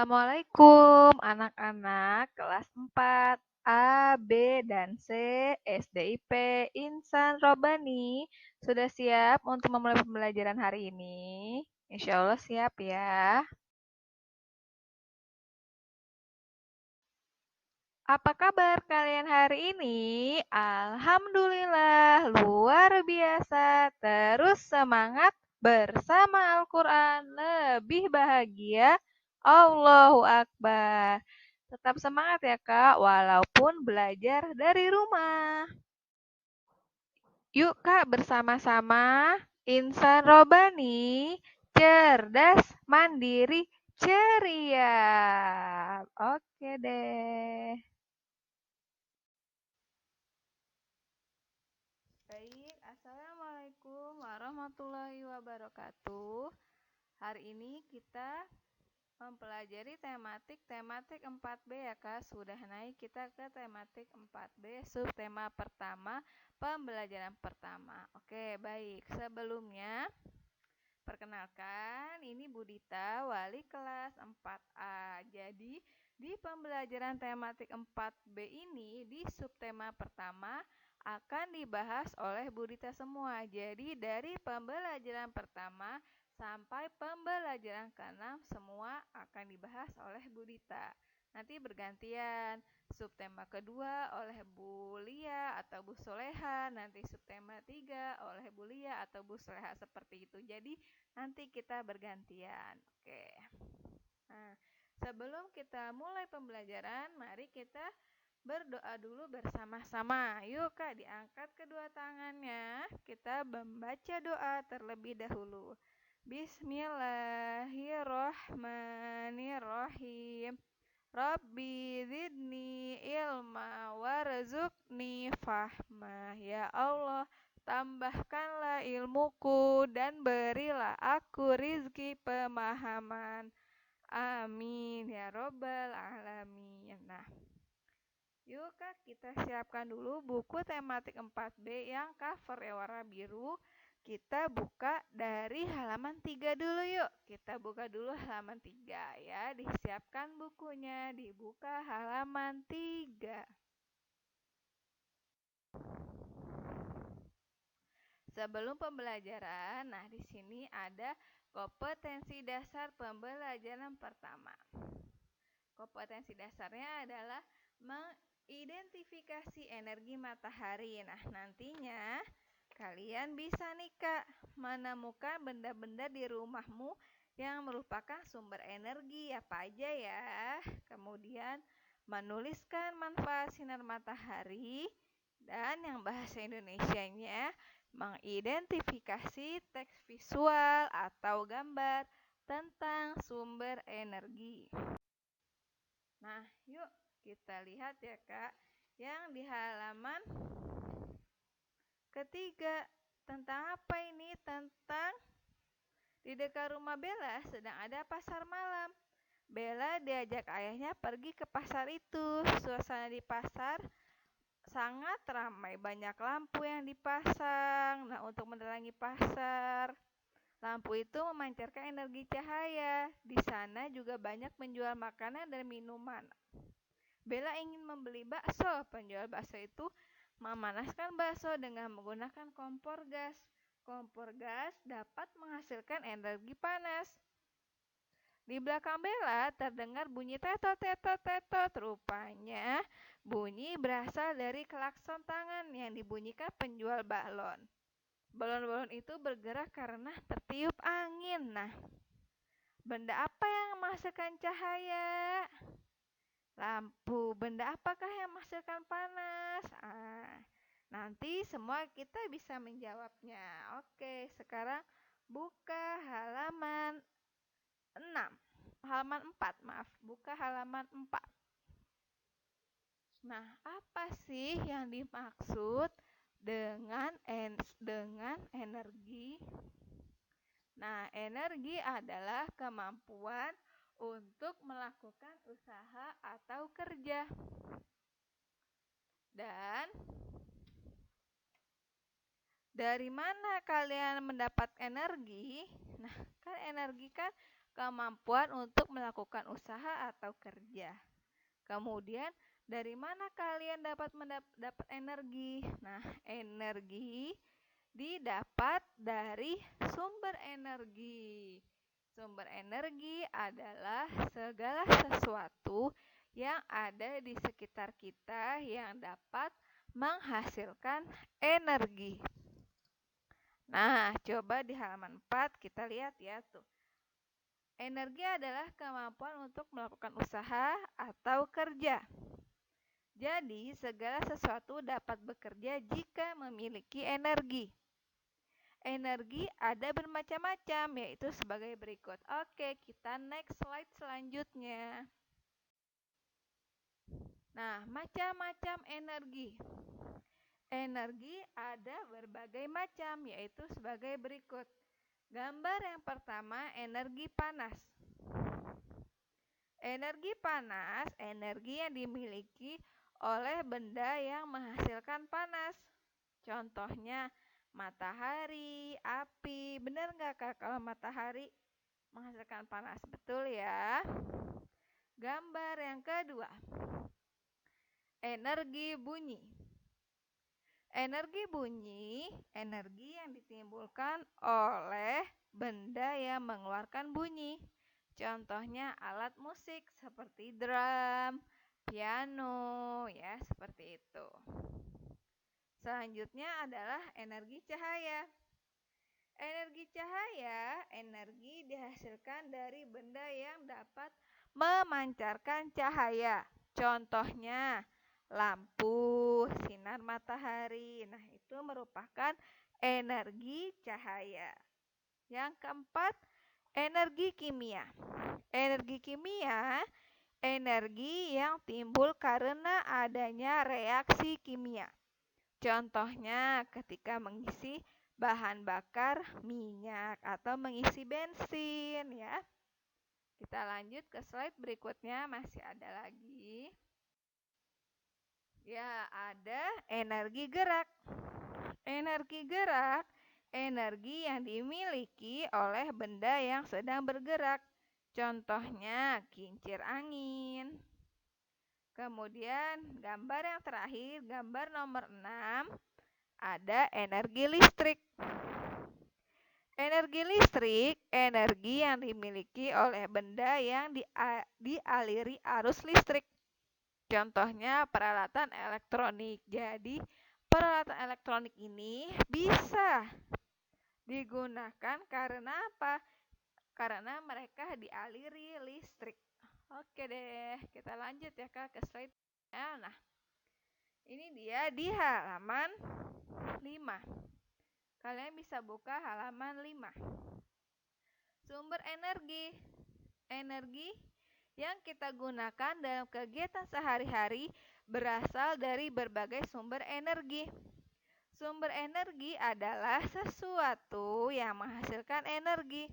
Assalamualaikum anak-anak kelas 4 A, B, dan C SDIP Insan Robani. Sudah siap untuk memulai pembelajaran hari ini? Insya Allah siap ya. Apa kabar kalian hari ini? Alhamdulillah, luar biasa. Terus semangat bersama Al-Quran, lebih bahagia. Allahu Akbar. Tetap semangat ya Kak, walaupun belajar dari rumah. Yuk Kak, bersama-sama Insan Robani, cerdas, mandiri, ceria. Oke deh. Baik, Assalamualaikum warahmatullahi wabarakatuh. Hari ini kita mempelajari tematik 4B ya Kak. Sudah naik kita ke tematik 4B, subtema pertama, pembelajaran pertama. Oke, baik. Sebelumnya, perkenalkan, ini Budita, wali kelas 4A. Jadi, di pembelajaran tematik 4B ini, di subtema pertama, akan dibahas oleh Budita semua. Jadi, dari pembelajaran pertama sampai pembelajaran ke-6, semua akan dibahas oleh Budita. Nanti bergantian. Subtema kedua oleh Bu Lia atau Bu Soleha, nanti subtema 3 oleh Bu Lia atau Bu Soleha, seperti itu. Jadi nanti kita bergantian. Oke. Nah, sebelum kita mulai pembelajaran, mari kita berdoa dulu bersama-sama. Yuk Kak, diangkat kedua tangannya. Kita membaca doa terlebih dahulu. Bismillahirrahmanirrahim. Rabbi zidni ilma warzuqni fahma. Ya Allah, tambahkanlah ilmuku dan berilah aku rizki pemahaman. Amin ya robbal alamin. Nah, yuk Kak, kita siapkan dulu buku tematik 4B yang cover warna biru. Kita buka dari halaman 3 dulu yuk. Kita buka dulu halaman 3 ya. Disiapkan bukunya, dibuka halaman 3. Sebelum pembelajaran, nah di sini ada kompetensi dasar pembelajaran pertama. Kompetensi dasarnya adalah mengidentifikasi energi matahari. Nah, nantinya kalian bisa nih Kak menemukan benda-benda di rumahmu yang merupakan sumber energi apa aja ya. Kemudian menuliskan manfaat sinar matahari, dan yang bahasa Indonesianya mengidentifikasi teks visual atau gambar tentang sumber energi. Nah, yuk kita lihat ya Kak, yang di halaman ketiga. Tentang apa ini? Tentang di dekat rumah Bella sedang ada pasar malam. Bella diajak ayahnya pergi ke pasar itu. Suasana di pasar sangat ramai, banyak lampu yang dipasang. Nah, untuk menerangi pasar, lampu itu memancarkan energi cahaya. Di sana juga banyak penjual makanan dan minuman. Bella ingin membeli bakso. Penjual bakso itu memanaskan bakso dengan menggunakan kompor gas. Kompor gas dapat menghasilkan energi panas. Di belakang Bella terdengar bunyi tetot tetot tetot. Rupanya bunyi berasal dari klakson tangan yang dibunyikan penjual balon. Balon-balon itu bergerak karena tertiup angin. Nah, benda apa yang menghasilkan cahaya? Lampu. Benda apakah yang menghasilkan panas? Nanti semua kita bisa menjawabnya. Oke, sekarang buka halaman 6. Halaman 4, maaf. Buka halaman 4. Nah, apa sih yang dimaksud dengan energi? Nah, energi adalah kemampuan untuk melakukan usaha atau kerja. Dan dari mana kalian mendapat energi? Nah, kan energi kan kemampuan untuk melakukan usaha atau kerja. Kemudian, dari mana kalian dapat energi? Nah, energi didapat dari sumber energi. Sumber energi adalah segala sesuatu yang ada di sekitar kita yang dapat menghasilkan energi. Nah, coba di halaman 4 kita lihat ya tuh. Energi adalah kemampuan untuk melakukan usaha atau kerja. Jadi, segala sesuatu dapat bekerja jika memiliki energi. Energi ada bermacam-macam, yaitu sebagai berikut. Oke, kita next slide selanjutnya. Nah, macam-macam energi. Energi ada berbagai macam, yaitu sebagai berikut. Gambar yang pertama, energi panas. Energi panas, energi yang dimiliki oleh benda yang menghasilkan panas. Contohnya, matahari, api. Benar nggak Kak kalau matahari menghasilkan panas? Betul ya. Gambar yang kedua, energi bunyi. Energi bunyi, energi yang ditimbulkan oleh benda yang mengeluarkan bunyi. Contohnya alat musik seperti drum, piano, ya seperti itu. Selanjutnya adalah energi cahaya. Energi cahaya, energi dihasilkan dari benda yang dapat memancarkan cahaya. Contohnya lampu, sinar matahari. Nah, itu merupakan energi cahaya. Yang keempat, energi kimia. Energi kimia, energi yang timbul karena adanya reaksi kimia. Contohnya ketika mengisi bahan bakar minyak atau mengisi bensin ya. Kita lanjut ke slide berikutnya, masih ada lagi. Ya, ada energi gerak. Energi gerak, energi yang dimiliki oleh benda yang sedang bergerak. Contohnya kincir angin. Kemudian gambar yang terakhir, gambar nomor 6, ada energi listrik. Energi listrik, energi yang dimiliki oleh benda yang dialiri arus listrik. Contohnya peralatan elektronik. Jadi, peralatan elektronik ini bisa digunakan karena apa? Karena mereka dialiri listrik. Oke deh, kita lanjut ya Kak ke slide. Nah, ini dia di halaman 5. Kalian bisa buka halaman 5. Sumber energi. Energi yang kita gunakan dalam kegiatan sehari-hari berasal dari berbagai sumber energi. Sumber energi adalah sesuatu yang menghasilkan energi.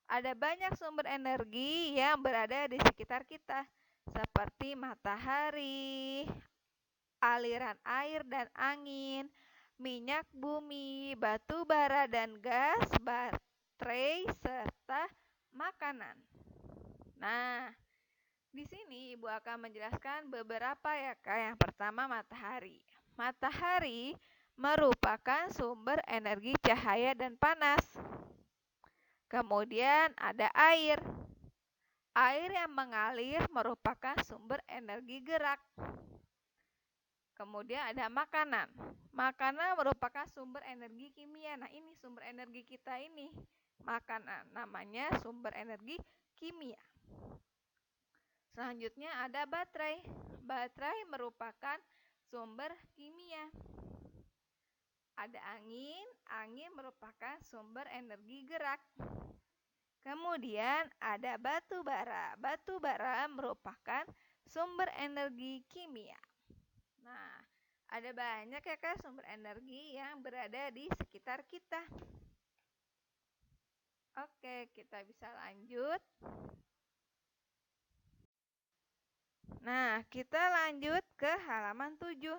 Ada banyak sumber energi yang berada di sekitar kita, seperti matahari, aliran air dan angin, minyak bumi, batu bara dan gas, baterai, serta makanan. Nah, di sini Ibu akan menjelaskan beberapa ya Kak. Yang pertama matahari. Matahari merupakan sumber energi cahaya dan panas. Kemudian ada air. Air yang mengalir merupakan sumber energi gerak. Kemudian ada makanan. Makanan merupakan sumber energi kimia. Nah, ini sumber energi kita ini. Makanan namanya sumber energi kimia. Selanjutnya ada baterai. Baterai merupakan sumber kimia. Ada angin. Angin merupakan sumber energi gerak. Kemudian ada batu bara. Batu bara merupakan sumber energi kimia. Nah, ada banyak ya Kak sumber energi yang berada di sekitar kita. Oke, kita bisa lanjut. Nah, kita lanjut ke halaman 7.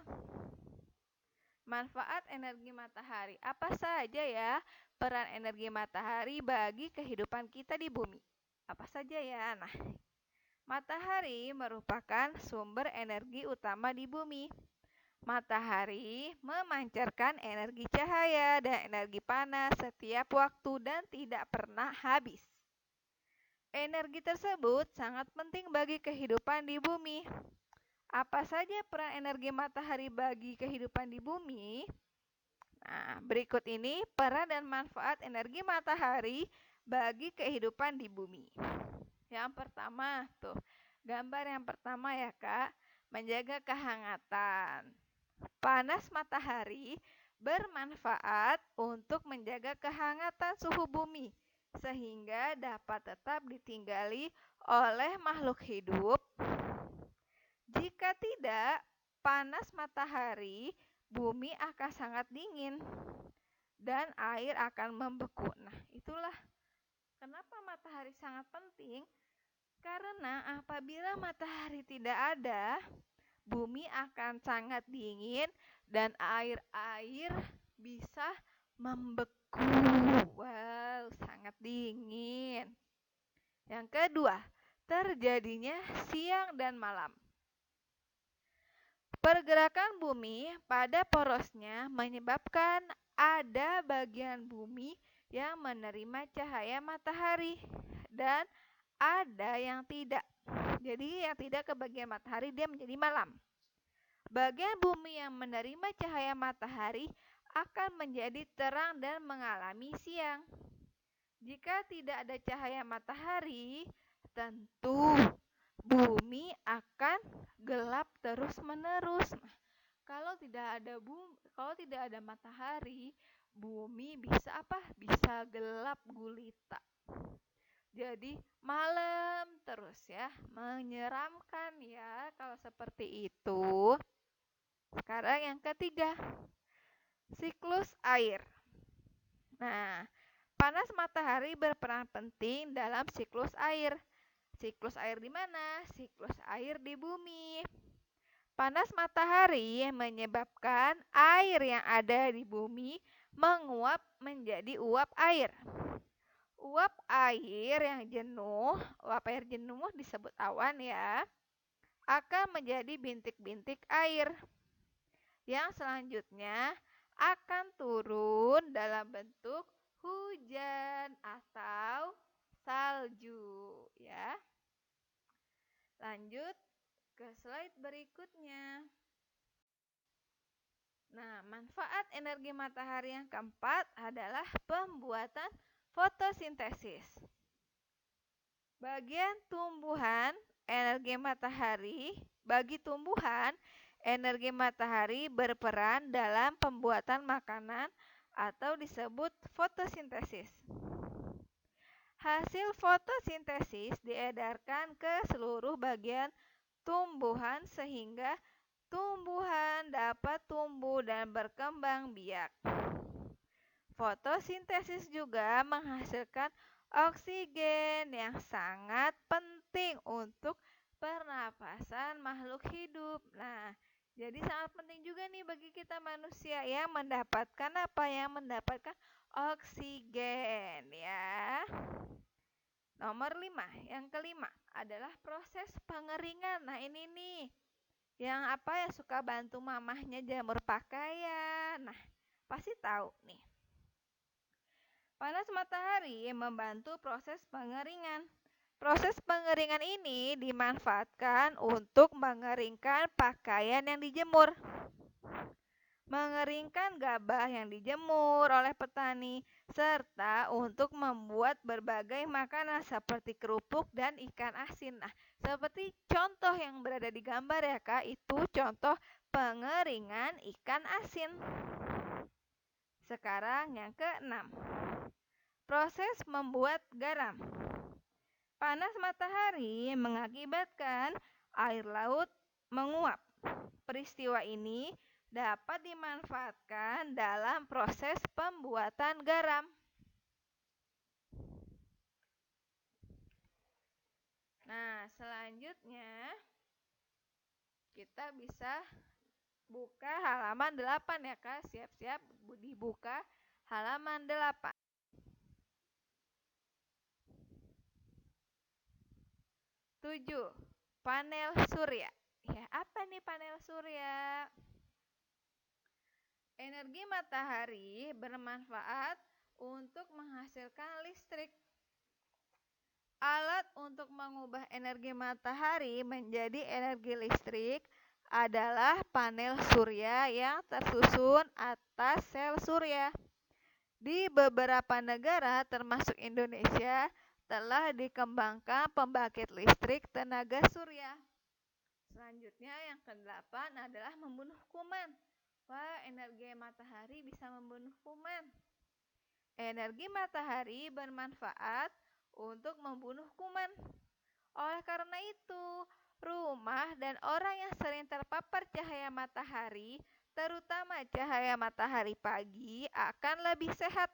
Manfaat energi matahari. Apa saja ya peran energi matahari bagi kehidupan kita di bumi? Apa saja ya? Nah, matahari merupakan sumber energi utama di bumi. Matahari memancarkan energi cahaya dan energi panas setiap waktu dan tidak pernah habis. Energi tersebut sangat penting bagi kehidupan di bumi. Apa saja peran energi matahari bagi kehidupan di bumi? Nah, berikut ini peran dan manfaat energi matahari bagi kehidupan di bumi. Yang pertama, tuh, gambar yang pertama ya, Kak, menjaga kehangatan. Panas matahari bermanfaat untuk menjaga kehangatan suhu bumi sehingga dapat tetap ditinggali oleh makhluk hidup. Jika tidak, panas matahari, bumi akan sangat dingin dan air akan membeku. Nah, itulah kenapa matahari sangat penting. Karena apabila matahari tidak ada, bumi akan sangat dingin dan air-air bisa membeku. Wow, sangat dingin. Yang kedua, terjadinya siang dan malam. Pergerakan bumi pada porosnya menyebabkan ada bagian bumi yang menerima cahaya matahari dan ada yang tidak. Jadi yang tidak ke bagian matahari dia menjadi malam. Bagian bumi yang menerima cahaya matahari akan menjadi terang dan mengalami siang. Jika tidak ada cahaya matahari, tentu bumi akan gelap terus-menerus. Nah, kalau tidak ada matahari, bumi bisa apa? Bisa gelap gulita. Jadi malam terus ya, menyeramkan ya kalau seperti itu. Sekarang yang ketiga, siklus air. Nah, panas matahari berperan penting dalam siklus air. Siklus air di mana? Siklus air di bumi. Panas matahari menyebabkan air yang ada di bumi menguap menjadi uap air. Uap air jenuh disebut awan ya, akan menjadi bintik-bintik air yang selanjutnya akan turun dalam bentuk hujan atau salju ya. Lanjut ke slide berikutnya. Nah, manfaat energi matahari yang keempat adalah pembuatan fotosintesis. Bagi tumbuhan, energi matahari berperan dalam pembuatan makanan atau disebut fotosintesis. Hasil fotosintesis diedarkan ke seluruh bagian tumbuhan sehingga tumbuhan dapat tumbuh dan berkembang biak. Fotosintesis juga menghasilkan oksigen yang sangat penting untuk pernapasan makhluk hidup. Nah, jadi sangat penting juga nih bagi kita manusia yang mendapatkan apa? Yang mendapatkan oksigen ya. Nomor 5, yang kelima adalah proses pengeringan. Nah, ini nih yang suka bantu mamahnya jamur pakaian. Nah, pasti tahu nih. Panas matahari membantu proses pengeringan. Proses pengeringan ini dimanfaatkan untuk mengeringkan pakaian yang dijemur, mengeringkan gabah yang dijemur oleh petani, serta untuk membuat berbagai makanan seperti kerupuk dan ikan asin. Nah, seperti contoh yang berada di gambar ya Kak, itu contoh pengeringan ikan asin. Sekarang yang keenam, proses membuat garam. Panas matahari mengakibatkan air laut menguap. Peristiwa ini dapat dimanfaatkan dalam proses pembuatan garam. Nah, selanjutnya kita bisa buka halaman 8 ya Kak. Siap-siap dibuka halaman 8. 7. Panel surya. Ya, apa nih panel surya? Energi matahari bermanfaat untuk menghasilkan listrik. Alat untuk mengubah energi matahari menjadi energi listrik adalah panel surya yang tersusun atas sel surya. Di beberapa negara termasuk Indonesia telah dikembangkan pembangkit listrik tenaga surya. Selanjutnya yang ke-8 adalah membunuh kuman. Wah, energi matahari bisa membunuh kuman. Energi matahari bermanfaat untuk membunuh kuman. Oleh karena itu, rumah dan orang yang sering terpapar cahaya matahari, terutama cahaya matahari pagi, akan lebih sehat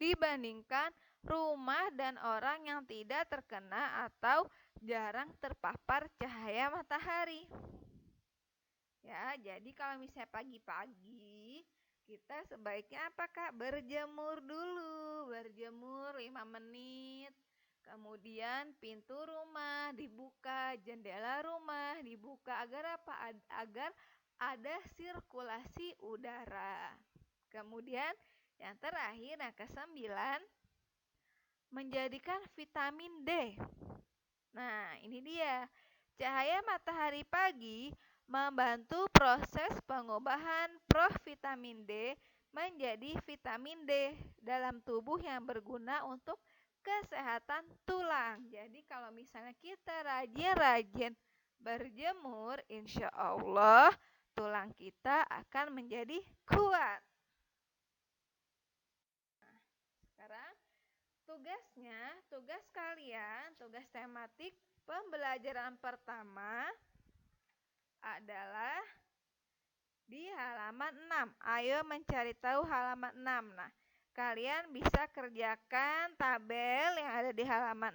dibandingkan rumah dan orang yang tidak terkena atau jarang terpapar cahaya matahari. Ya, jadi kalau misalnya pagi-pagi, kita sebaiknya apakah berjemur dulu, berjemur 5 menit. Kemudian pintu rumah dibuka, jendela rumah dibuka agar apa? Agar ada sirkulasi udara. Kemudian yang terakhir yang ke-9, menjadikan vitamin D. Nah, ini dia. Cahaya matahari pagi membantu proses pengubahan provitamin D menjadi vitamin D dalam tubuh yang berguna untuk kesehatan tulang. Jadi kalau misalnya kita rajin-rajin berjemur, insya Allah tulang kita akan menjadi kuat. Sekarang tugas kalian, tugas tematik pembelajaran pertama adalah di halaman 6. Ayo mencari tahu halaman 6. Nah, kalian bisa kerjakan tabel yang ada di halaman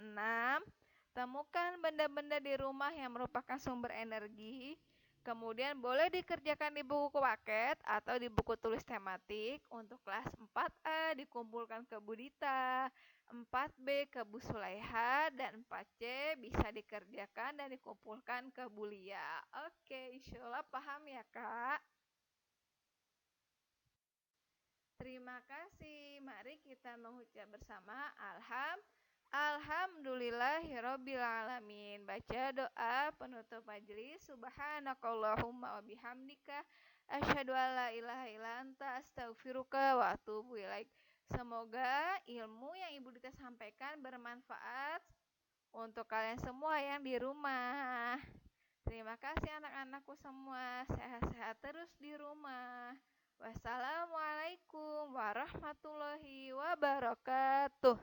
6. Temukan benda-benda di rumah yang merupakan sumber energi. Kemudian boleh dikerjakan di buku paket atau di buku tulis tematik. Untuk kelas 4A dikumpulkan ke Budita, 4B ke Bu Sulaiha, dan 4C bisa dikerjakan dan dikumpulkan ke Bulia. Oke, insya Allah paham ya Kak? Terima kasih. Mari kita mengucap bersama Alhamdulillahirobbilalamin. Baca doa penutup majelis. Subhanakallahumma wabihamdika asyhadu alla ilaha illa anta astaghfiruka wa atubu ilaik. Semoga ilmu yang Ibu Dita sampaikan bermanfaat untuk kalian semua yang di rumah. Terima kasih anak-anakku semua. Sehat-sehat terus di rumah. Wassalamualaikum warahmatullahi wabarakatuh.